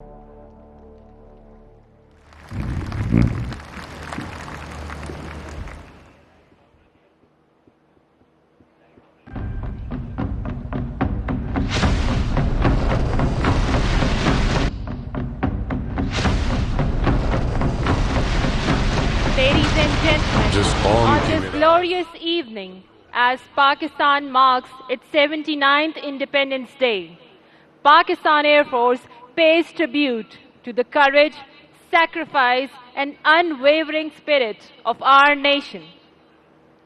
Ladies and gentlemen, on this glorious evening, as Pakistan marks its 79th Independence Day, Pakistan Air Force pays tribute to the courage, sacrifice, and unwavering spirit of our nation.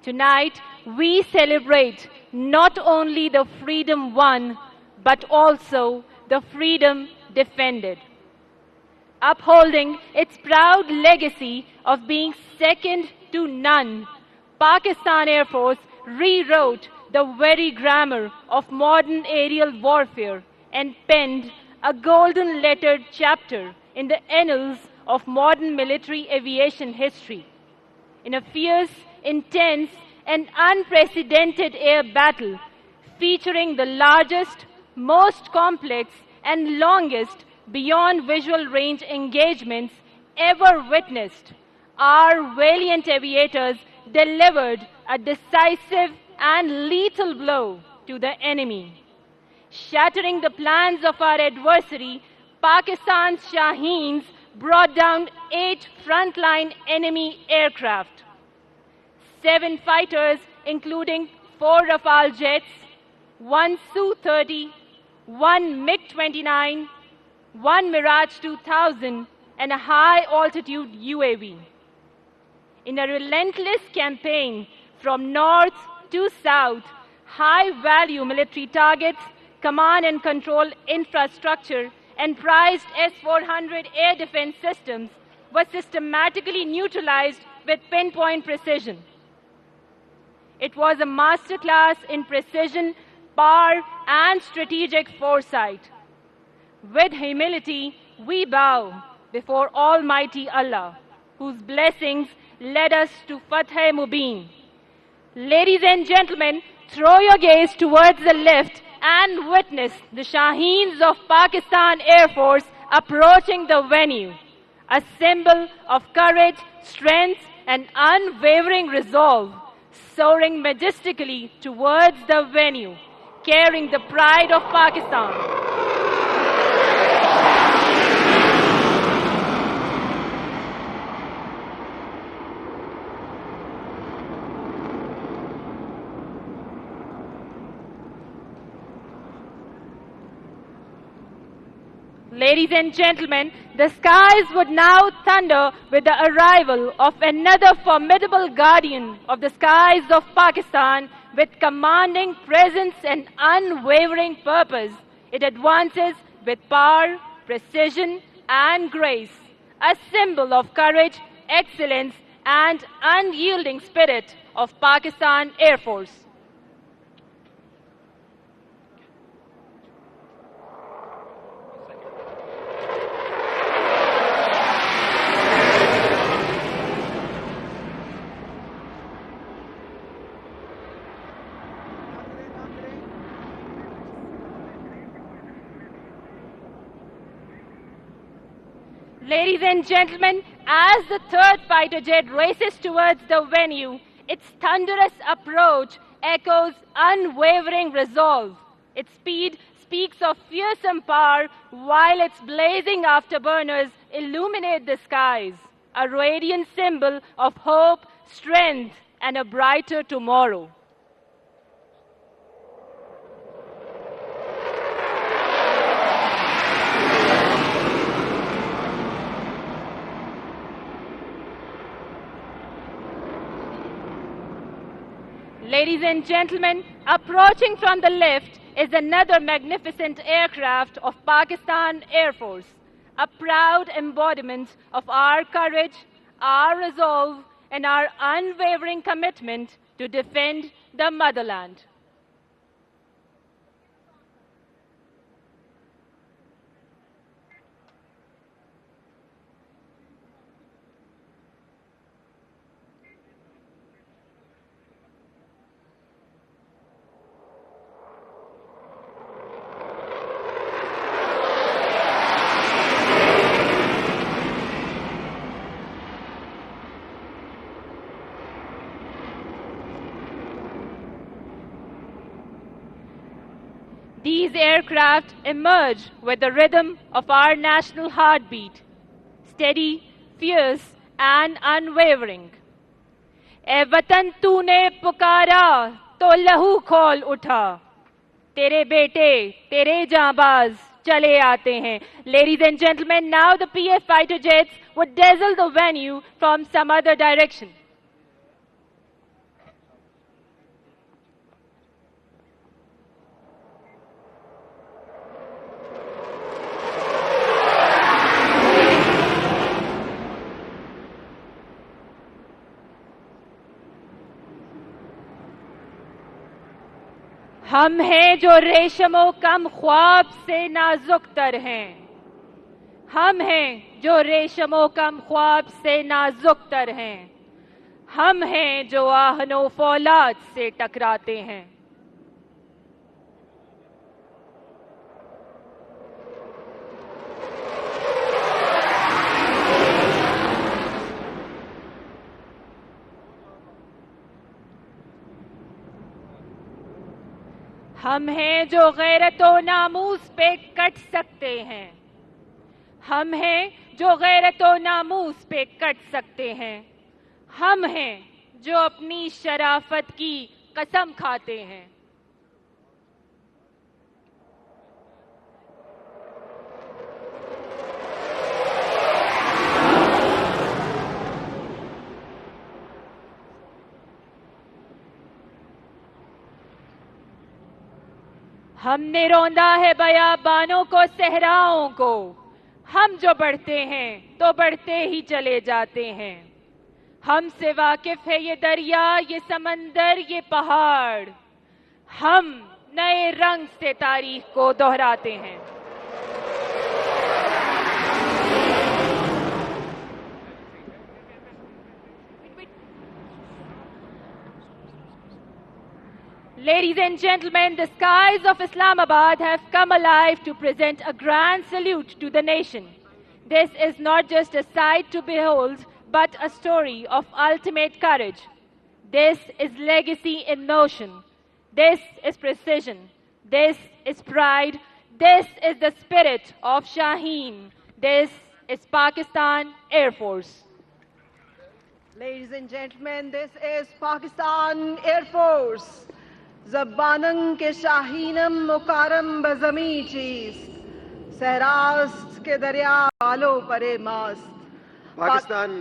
Tonight, we celebrate not only the freedom won, but also the freedom defended. Upholding its proud legacy of being second to none, Pakistan Air Force rewrote the very grammar of modern aerial warfare and penned a golden-lettered chapter in the annals of modern military aviation history. In a fierce, intense, and unprecedented air battle featuring the largest, most complex, and longest beyond visual range engagements ever witnessed, our valiant aviators delivered a decisive and lethal blow to the enemy. Shattering the plans of our adversary, Pakistan's Shaheens brought down 8 frontline enemy aircraft. 7 fighters, including 4 Rafale jets, 1 Su-30, 1 MiG-29, 1 Mirage 2000, and a high-altitude UAV. In a relentless campaign from north to south, high-value military targets, command and control infrastructure, and prized S-400 air defense systems were systematically neutralized with pinpoint precision. It was a masterclass in precision, power, and strategic foresight. With humility, we bow before Almighty Allah, whose blessings led us to Fateh Mubin. Ladies and gentlemen, throw your gaze towards the left and witness the Shaheens of Pakistan Air Force approaching the venue, a symbol of courage, strength, and unwavering resolve, soaring majestically towards the venue, carrying the pride of Pakistan. Ladies and gentlemen, the skies would now thunder with the arrival of another formidable guardian of the skies of Pakistan with commanding presence and unwavering purpose. It advances with power, precision, and grace, a symbol of courage, excellence, and unyielding spirit of Pakistan Air Force. Ladies and gentlemen, as the third fighter jet races towards the venue, its thunderous approach echoes unwavering resolve. Its speed speaks of fearsome power, while its blazing afterburners illuminate the skies, a radiant symbol of hope, strength, and a brighter tomorrow. Ladies and gentlemen, approaching from the left is another magnificent aircraft of Pakistan Air Force, a proud embodiment of our courage, our resolve, and our unwavering commitment to defend the motherland. These aircraft emerge with the rhythm of our national heartbeat, steady, fierce and unwavering. ए वतन तूने पुकारा तो लहू खोल उठा, तेरे बेटे तेरे जांबाज चले आते हैं. Ladies and gentlemen, now the PF fighter jets would dazzle the venue from some other direction. हम हैं जो रेशमो कम ख्वाब से नाजुक तर हैं. हम हैं जो रेशमो कम ख्वाब से नाजुक तर हैं. हम हैं जो आहनो फौलाद से टकराते हैं. हम हैं जो गैरतो नामूस पे कट सकते हैं. हम हैं जो गैरतो नामूस पे कट सकते हैं. हम हैं जो अपनी शराफत की कसम खाते हैं. हमने रौंदा है बयाबानों को, सहराओं को. हम जो बढ़ते हैं तो बढ़ते ही चले जाते हैं. हमसे वाकिफ है ये दरिया, ये समंदर, ये पहाड़. हम नए रंग से तारीख को दोहराते हैं. Ladies and gentlemen, the skies of Islamabad have come alive to present a grand salute to the nation. This is not just a sight to behold, but a story of ultimate courage. This is legacy in motion. This is precision. This is pride. This is the spirit of Shaheen. This is Pakistan Air Force. Ladies and gentlemen, this is Pakistan Air Force. ज़बानन के शाहीनम मुकारम बज़मी चीज़, सहरास्त के दरिया बालों परे मास्त. Pakistan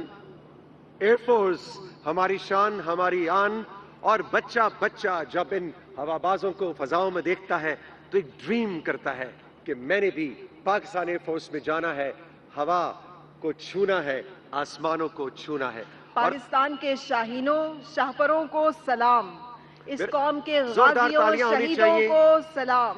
air force हमारी शान, हमारी आन. और बच्चा बच्चा जब इन हवाबाजों को फजाओं में देखता है तो एक ड्रीम करता है कि मैंने भी पाकिस्तान एयरफोर्स में जाना है, हवा को छूना है, आसमानों को छूना है. पाकिस्तान के शाहीनों, शाहपरों को सलाम. इस कौम के गाजियों, शहीदों को सलाम.